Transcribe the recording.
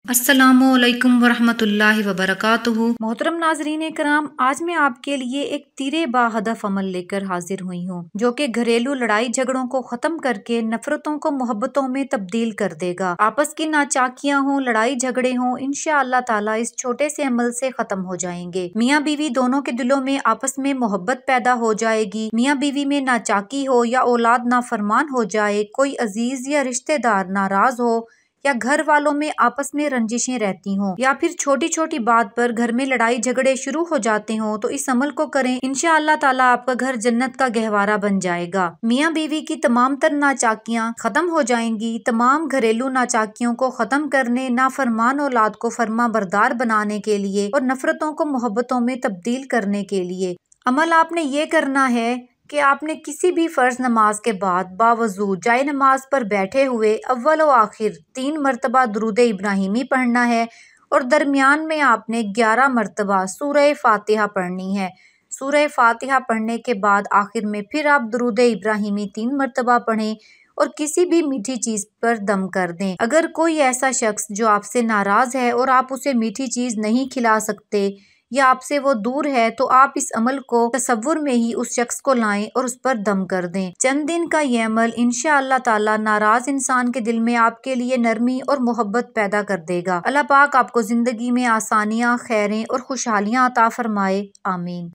अस्सलामुअलैकुम वरहमतुल्लाहि वबरकातुहू। मोहतरम नाजरीन कराम, आज मैं आपके लिए एक तीरे बाहदफ अमल लेकर हाजिर हुई हूँ जो कि घरेलू लड़ाई झगड़ों को खत्म करके नफरतों को मोहब्बतों में तब्दील कर देगा। आपस की नाचाकियाँ हों, लड़ाई झगड़े हों, इंशाअल्लाह ताला इस छोटे से अमल से खत्म हो जाएंगे। मियाँ बीवी दोनों के दिलों में आपस में मोहब्बत पैदा हो जाएगी। मियाँ बीवी में नाचाकी हो या औलाद नाफरमान हो जाए, कोई अजीज या रिश्तेदार नाराज हो या घर वालों में आपस में रंजिशें रहती हों या फिर छोटी छोटी बात पर घर में लड़ाई झगड़े शुरू हो जाते हों, तो इस अमल को करें। इंशाअल्लाह ताला आपका घर जन्नत का गहवारा बन जाएगा। मियाँ बीवी की तमाम तर नाचाकियाँ खत्म हो जाएंगी। तमाम घरेलू नाचाकियों को खत्म करने, नाफरमान औलाद को फरमा बरदार बनाने के लिए और नफरतों को मोहब्बतों में तब्दील करने के लिए अमल आपने ये करना है कि आपने किसी भी फर्ज नमाज के बाद बावजूद जाए नमाज पर बैठे हुए अव्वल व आखिर 3 मरतबा दुरूद इब्राहिमी पढ़ना है और दरमियान में आपने 11 मरतबा सूरह फातिहा पढ़नी है। सूरह फातिहा पढ़ने के बाद आखिर में फिर आप दुरूद इब्राहिमी 3 मरतबा पढ़ें और किसी भी मीठी चीज पर दम कर दें। अगर कोई ऐसा शख्स जो आपसे नाराज है और आप उसे मीठी चीज नहीं खिला सकते या आपसे वो दूर है, तो आप इस अमल को तसव्वुर में ही उस शख्स को लाएं और उस पर दम कर दें। चंद दिन का ये अमल इंशाअल्लाह ताला नाराज इंसान के दिल में आपके लिए नरमी और मोहब्बत पैदा कर देगा। अल्लाह पाक आपको जिंदगी में आसानियाँ, खैरें और खुशहालियाँ अता फरमाए। आमीन।